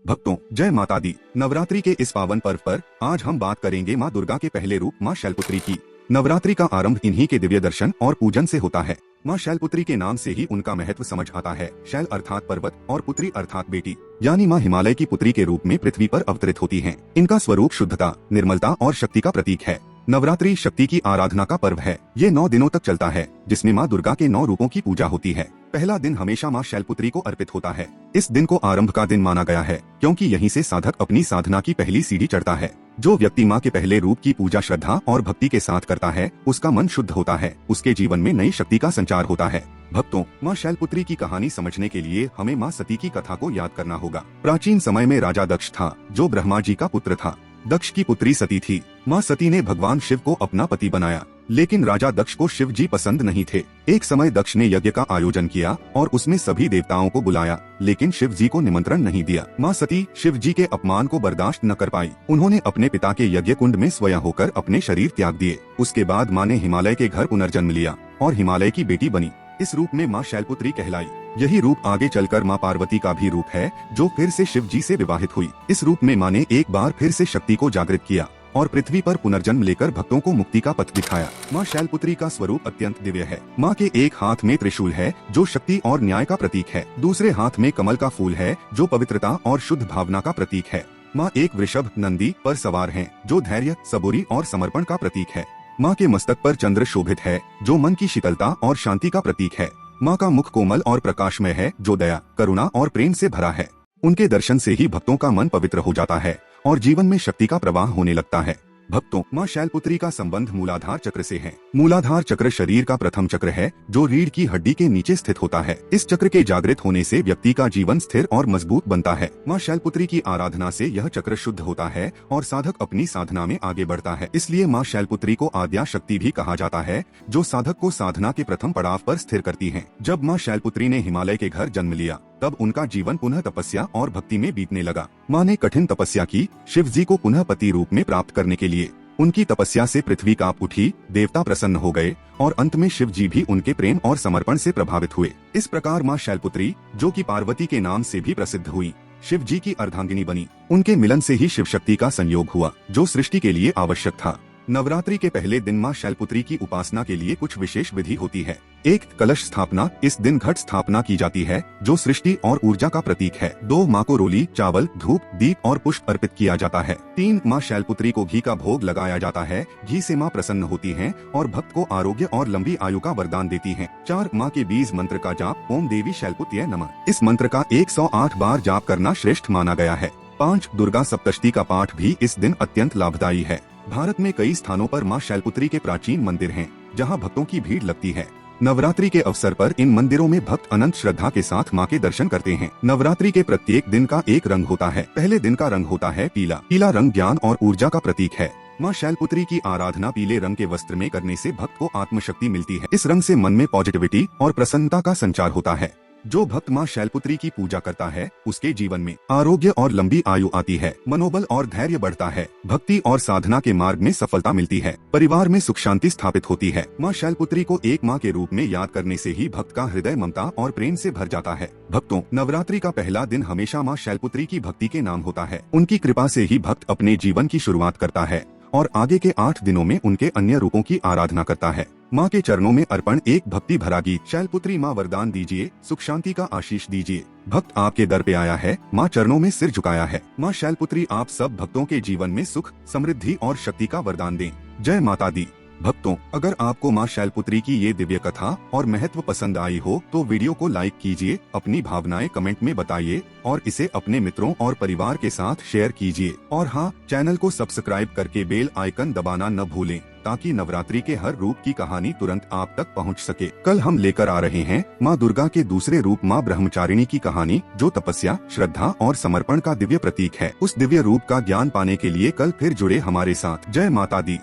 भक्तों, जय माता दी। नवरात्रि के इस पावन पर्व पर आज हम बात करेंगे माँ दुर्गा के पहले रूप माँ शैलपुत्री की। नवरात्रि का आरंभ इन्हीं के दिव्य दर्शन और पूजन से होता है। माँ शैलपुत्री के नाम से ही उनका महत्व समझ आता है। शैल अर्थात पर्वत और पुत्री अर्थात बेटी, यानी माँ हिमालय की पुत्री के रूप में पृथ्वी पर अवतरित होती हैं। इनका स्वरूप शुद्धता, निर्मलता और शक्ति का प्रतीक है। नवरात्रि शक्ति की आराधना का पर्व है। ये 9 दिनों तक चलता है, जिसमें माँ दुर्गा के 9 रूपों की पूजा होती है। पहला दिन हमेशा माँ शैलपुत्री को अर्पित होता है। इस दिन को आरंभ का दिन माना गया है, क्योंकि यहीं से साधक अपनी साधना की पहली सीढ़ी चढ़ता है। जो व्यक्ति माँ के पहले रूप की पूजा श्रद्धा और भक्ति के साथ करता है, उसका मन शुद्ध होता है, उसके जीवन में नई शक्ति का संचार होता है। भक्तों, माँ शैलपुत्री की कहानी समझने के लिए हमें माँ सती की कथा को याद करना होगा। प्राचीन समय में राजा दक्ष था, जो ब्रह्मा जी का पुत्र था। दक्ष की पुत्री सती थी। माँ सती ने भगवान शिव को अपना पति बनाया, लेकिन राजा दक्ष को शिव जी पसंद नहीं थे। एक समय दक्ष ने यज्ञ का आयोजन किया और उसमें सभी देवताओं को बुलाया, लेकिन शिव जी को निमंत्रण नहीं दिया। माँ सती शिव जी के अपमान को बर्दाश्त न कर पाई। उन्होंने अपने पिता के यज्ञ कुंड में स्वयं होकर अपने शरीर त्याग दिए। उसके बाद माँ ने हिमालय के घर पुनर्जन्म लिया और हिमालय की बेटी बनी। इस रूप में माँ शैलपुत्री कहलाई। यही रूप आगे चलकर माँ पार्वती का भी रूप है, जो फिर से शिव जी से विवाहित हुई। इस रूप में माँ ने एक बार फिर से शक्ति को जागृत किया और पृथ्वी पर पुनर्जन्म लेकर भक्तों को मुक्ति का पथ दिखाया। माँ शैलपुत्री का स्वरूप अत्यंत दिव्य है। माँ के एक हाथ में त्रिशूल है, जो शक्ति और न्याय का प्रतीक है। दूसरे हाथ में कमल का फूल है, जो पवित्रता और शुद्ध भावना का प्रतीक है। माँ एक वृषभ नंदी पर सवार है, जो धैर्य, सबूरी और समर्पण का प्रतीक है। माँ के मस्तक पर चंद्र शोभित है, जो मन की शीतलता और शांति का प्रतीक है। माँ का मुख कोमल और प्रकाशमय है, जो दया, करुणा और प्रेम से भरा है। उनके दर्शन से ही भक्तों का मन पवित्र हो जाता है और जीवन में शक्ति का प्रवाह होने लगता है। भक्तों, माँ शैलपुत्री का संबंध मूलाधार चक्र से है। मूलाधार चक्र शरीर का प्रथम चक्र है, जो रीढ़ की हड्डी के नीचे स्थित होता है। इस चक्र के जागृत होने से व्यक्ति का जीवन स्थिर और मजबूत बनता है। माँ शैलपुत्री की आराधना से यह चक्र शुद्ध होता है और साधक अपनी साधना में आगे बढ़ता है। इसलिए माँ शैलपुत्री को आद्या शक्ति भी कहा जाता है, जो साधक को साधना के प्रथम पड़ाव पर स्थिर करती है। जब माँ शैलपुत्री ने हिमालय के घर जन्म लिया, तब उनका जीवन पुनः तपस्या और भक्ति में बीतने लगा। माँ ने कठिन तपस्या की, शिव जी को पुनः पति रूप में प्राप्त करने के लिए। उनकी तपस्या से पृथ्वी कांप उठी, देवता प्रसन्न हो गए और अंत में शिव जी भी उनके प्रेम और समर्पण से प्रभावित हुए। इस प्रकार माँ शैलपुत्री, जो कि पार्वती के नाम से भी प्रसिद्ध हुई, शिव जी की अर्धांगिनी बनी। उनके मिलन से ही शिव शक्ति का संयोग हुआ, जो सृष्टि के लिए आवश्यक था। नवरात्रि के पहले दिन माँ शैलपुत्री की उपासना के लिए कुछ विशेष विधि होती है। 1. कलश स्थापना। इस दिन घट स्थापना की जाती है, जो सृष्टि और ऊर्जा का प्रतीक है। 2. माँ को रोली, चावल, धूप, दीप और पुष्प अर्पित किया जाता है। 3. माँ शैलपुत्री को घी का भोग लगाया जाता है। घी से माँ प्रसन्न होती हैं और भक्त को आरोग्य और लंबी आयु का वरदान देती हैं। 4. माँ के बीज मंत्र का जाप, ओम देवी शैलपुत्र्यै नमः। इस मंत्र का 108 बार जाप करना श्रेष्ठ माना गया है। 5. दुर्गा सप्तशती का पाठ भी इस दिन अत्यंत लाभदायी है। भारत में कई स्थानों पर माँ शैलपुत्री के प्राचीन मंदिर हैं, जहाँ भक्तों की भीड़ लगती है। नवरात्रि के अवसर पर इन मंदिरों में भक्त अनंत श्रद्धा के साथ माँ के दर्शन करते हैं। नवरात्रि के प्रत्येक दिन का एक रंग होता है। पहले दिन का रंग होता है पीला। पीला रंग ज्ञान और ऊर्जा का प्रतीक है। माँ शैलपुत्री की आराधना पीले रंग के वस्त्र में करने से भक्त को आत्मशक्ति मिलती है। इस रंग से मन में पॉजिटिविटी और प्रसन्नता का संचार होता है। जो भक्त माँ शैलपुत्री की पूजा करता है, उसके जीवन में आरोग्य और लंबी आयु आती है। मनोबल और धैर्य बढ़ता है। भक्ति और साधना के मार्ग में सफलता मिलती है। परिवार में सुख शांति स्थापित होती है। माँ शैलपुत्री को एक माँ के रूप में याद करने से ही भक्त का हृदय ममता और प्रेम से भर जाता है। भक्तों, नवरात्रि का पहला दिन हमेशा माँ शैलपुत्री की भक्ति के नाम होता है। उनकी कृपा से ही भक्त अपने जीवन की शुरुआत करता है और आगे के 8 दिनों में उनके अन्य रूपों की आराधना करता है। माँ के चरणों में अर्पण एक भक्ति भरा गीत। शैलपुत्री माँ वरदान दीजिए, सुख शांति का आशीष दीजिए। भक्त आपके दर पे आया है, माँ चरणों में सिर झुकाया है। माँ शैलपुत्री आप सब भक्तों के जीवन में सुख, समृद्धि और शक्ति का वरदान दें। जय माता दी। भक्तों, अगर आपको माँ शैलपुत्री की ये दिव्य कथा और महत्व पसंद आई हो, तो वीडियो को लाइक कीजिए, अपनी भावनाएं कमेंट में बताइए और इसे अपने मित्रों और परिवार के साथ शेयर कीजिए। और हाँ, चैनल को सब्सक्राइब करके बेल आइकन दबाना न भूलें, ताकि नवरात्रि के हर रूप की कहानी तुरंत आप तक पहुंच सके। कल हम लेकर आ रहे हैं माँ दुर्गा के दूसरे रूप माँ ब्रह्मचारिणी की कहानी, जो तपस्या, श्रद्धा और समर्पण का दिव्य प्रतीक है। उस दिव्य रूप का ज्ञान पाने के लिए कल फिर जुड़े हमारे साथ। जय माता दी।